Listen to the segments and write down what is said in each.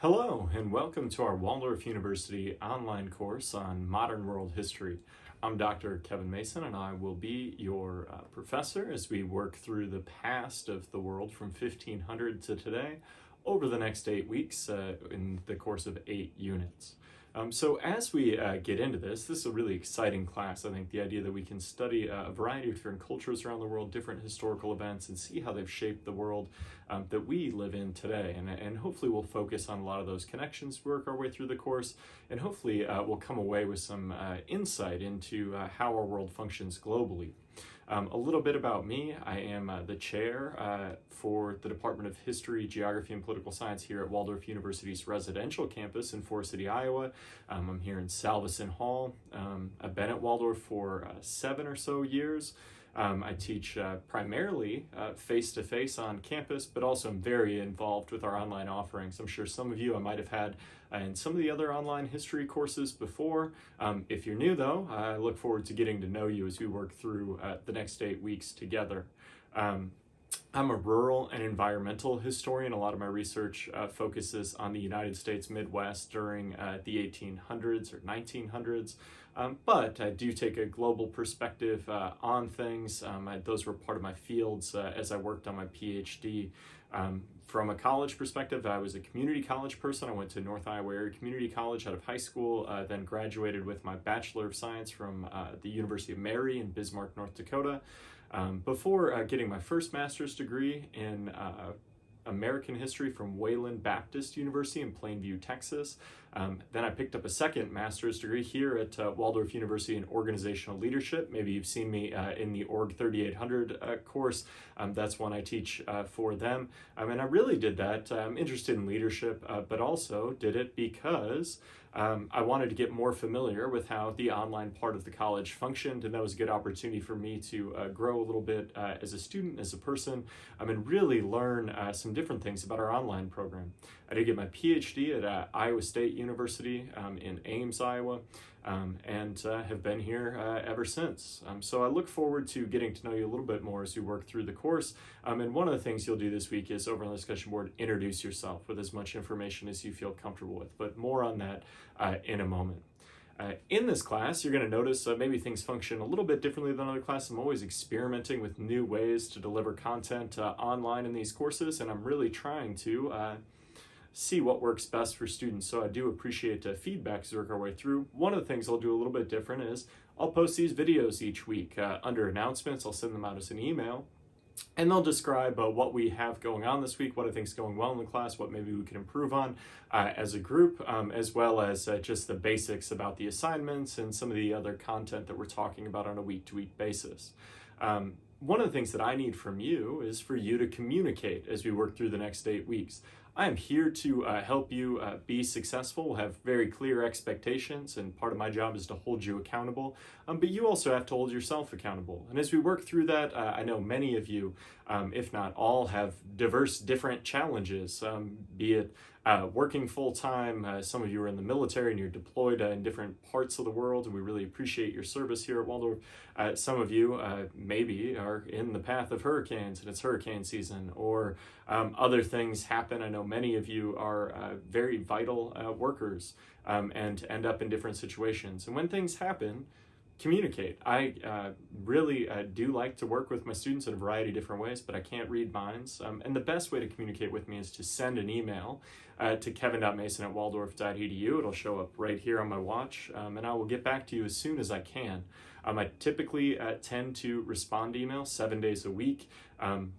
Hello, and welcome to our Waldorf University online course on modern world history. I'm Dr. Kevin Mason, and I will be your professor as we work through the past of the world from 1500 to today over the next 8 weeks in the course of 8 units. So as we get into this is a really exciting class. I think the idea that we can study a variety of different cultures around the world, different historical events, and see how they've shaped the world that we live in today. And hopefully we'll focus on a lot of those connections, work our way through the course, and hopefully we'll come away with some insight into how our world functions globally. A little bit about me. I am the chair for the Department of History, Geography, and Political Science here at Waldorf University's residential campus in Forest City, Iowa. I'm here in Salveson Hall. I've been at Waldorf for 7 or so years. I teach primarily face-to-face on campus, but also I'm very involved with our online offerings. I'm sure some of you I might have had in some of the other online history courses before. If you're new though, I look forward to getting to know you as we work through the next 8 weeks together. I'm a rural and environmental historian. A lot of my research focuses on the United States Midwest during the 1800s or 1900s. But I do take a global perspective on things. Those were part of my fields as I worked on my PhD. From a college perspective, I was a community college person. I went to North Iowa Area Community College out of high school, then graduated with my Bachelor of Science from the University of Mary in Bismarck, North Dakota. Before getting my first master's degree in American history from Wayland Baptist University in Plainview, Texas. Then I picked up a second master's degree here at Waldorf University in organizational leadership. Maybe you've seen me in the Org 3800 course. That's one I teach for them. And I really did that. I'm interested in leadership, but also did it because I wanted to get more familiar with how the online part of the college functioned, and that was a good opportunity for me to grow a little bit as a student, as a person, and really learn some different things about our online program. I did get my PhD at Iowa State University in Ames, Iowa, and have been here ever since. So I look forward to getting to know you a little bit more as we work through the course. And one of the things you'll do this week is over on the discussion board, introduce yourself with as much information as you feel comfortable with, but more on that in a moment. In this class, you're going to notice maybe things function a little bit differently than other classes. I'm always experimenting with new ways to deliver content online in these courses, and I'm really trying to see what works best for students. So I do appreciate feedback as we work our way through. One of the things I'll do a little bit different is I'll post these videos each week under announcements. I'll send them out as an email. And they'll describe what we have going on this week, what I think is going well in the class, what maybe we can improve on as a group, as well as just the basics about the assignments and some of the other content that we're talking about on a week-to-week basis. One of the things that I need from you is for you to communicate as we work through the next 8 weeks. I am here to help you be successful. We'll have very clear expectations, and part of my job is to hold you accountable, but you also have to hold yourself accountable. And as we work through that, I know many of you, if not all, have diverse, different challenges, be it working full-time. Some of you are in the military and you're deployed in different parts of the world, and we really appreciate your service here at Waldorf. Some of you maybe are in the path of hurricanes and it's hurricane season, or other things happen. I know many of you are very vital workers and end up in different situations. And when things happen, communicate. I really do like to work with my students in a variety of different ways, but I can't read minds. And the best way to communicate with me is to send an email to kevin.mason@waldorf.edu. It'll show up right here on my watch, and I will get back to you as soon as I can. I typically tend to respond to emails 7 days a week.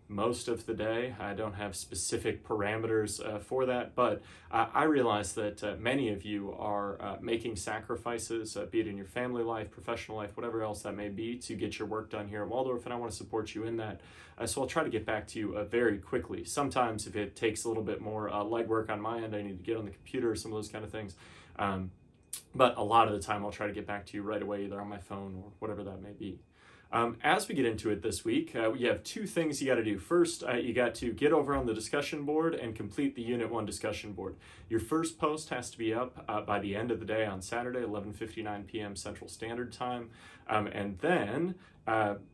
Most of the day, I don't have specific parameters for that, but I realize that many of you are making sacrifices, be it in your family life, professional life, whatever else that may be, to get your work done here at Waldorf, and I want to support you in that. So I'll try to get back to you very quickly. Sometimes if it takes a little bit more legwork on my end, I need to get on the computer or some of those kind of things. But a lot of the time I'll try to get back to you right away, either on my phone or whatever that may be. As we get into it this week, you have two things you got to do. First, you got to get over on the discussion board and complete the Unit 1 discussion board. Your first post has to be up by the end of the day on Saturday, 11:59 p.m. Central Standard Time. And then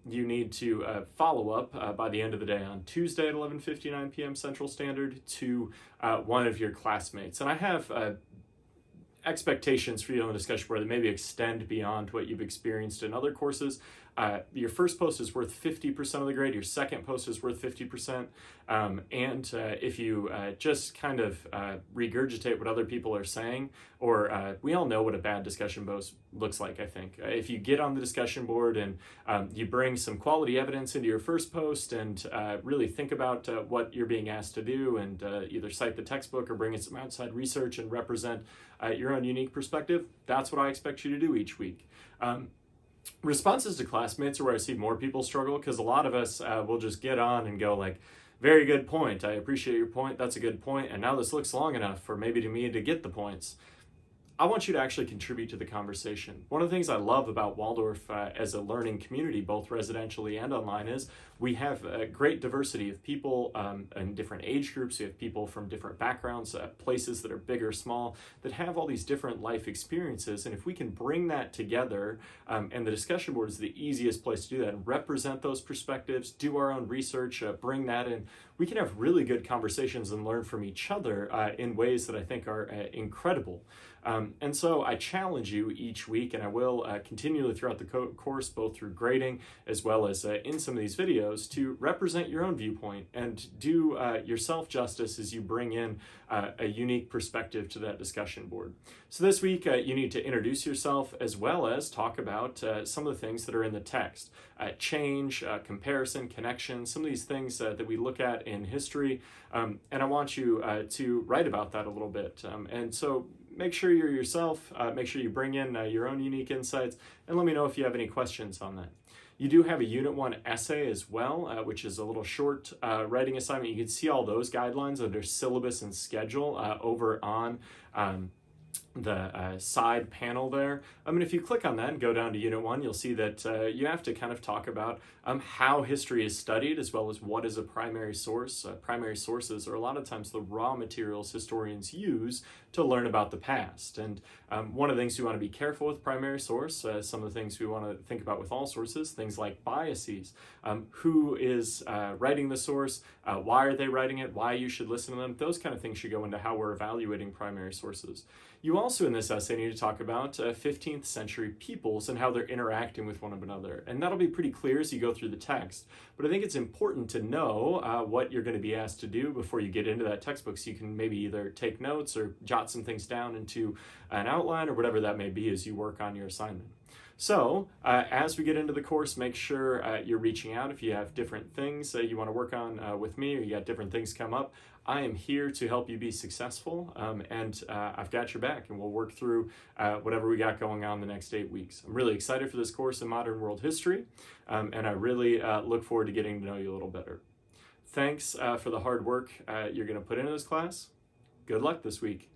you need to follow up by the end of the day on Tuesday at 11:59 p.m. Central Standard to one of your classmates. And I have expectations for you on the discussion board that maybe extend beyond what you've experienced in other courses. Your first post is worth 50% of the grade. Your second post is worth 50%. If you just kind of regurgitate what other people are saying, or we all know what a bad discussion post looks like, I think. If you get on the discussion board and you bring some quality evidence into your first post and really think about what you're being asked to do and either cite the textbook or bring in some outside research and represent your own unique perspective, that's what I expect you to do each week. Responses to classmates are where I see more people struggle, because a lot of us will just get on and go like, very good point, I appreciate your point, that's a good point, and now this looks long enough for maybe to me to get the points. I want you to actually contribute to the conversation. One of the things I love about Waldorf as a learning community, both residentially and online, is we have a great diversity of people in different age groups. We have people from different backgrounds, places that are big or small, that have all these different life experiences. And if we can bring that together, and the discussion board is the easiest place to do that, and represent those perspectives, do our own research, bring that in, we can have really good conversations and learn from each other in ways that I think are incredible. And so I challenge you each week, and I will continually throughout the course, both through grading as well as in some of these videos, to represent your own viewpoint and do yourself justice as you bring in a unique perspective to that discussion board. So this week, you need to introduce yourself as well as talk about some of the things that are in the text. Change, comparison, connection, some of these things that we look at in history. And I want you to write about that a little bit. And so make sure you're yourself, make sure you bring in your own unique insights, and let me know if you have any questions on that. You do have a Unit 1 essay as well, which is a little short writing assignment. You can see all those guidelines under syllabus and schedule over on the side panel there. If you click on that and go down to Unit 1, you'll see that you have to kind of talk about how history is studied, as well as what is a primary source. Primary sources are a lot of times the raw materials historians use to learn about the past. And one of the things we want to be careful with primary source, some of the things we want to think about with all sources, things like biases. Who is writing the source? Why are they writing it? Why you should listen to them? Those kind of things should go into how we're evaluating primary sources. You also in this essay need to talk about 15th century peoples and how they're interacting with one another. And that'll be pretty clear as you go through the text. But I think it's important to know what you're going to be asked to do before you get into that textbook, so you can maybe either take notes or jot some things down into an outline or whatever that may be as you work on your assignment. So as we get into the course, make sure you're reaching out if you have different things that you want to work on with me, or you got different things come up. I am here to help you be successful, and I've got your back, and we'll work through whatever we got going on the next 8 weeks. I'm really excited for this course in modern world history, and I really look forward to getting to know you a little better. Thanks for the hard work you're going to put into this class. Good luck this week.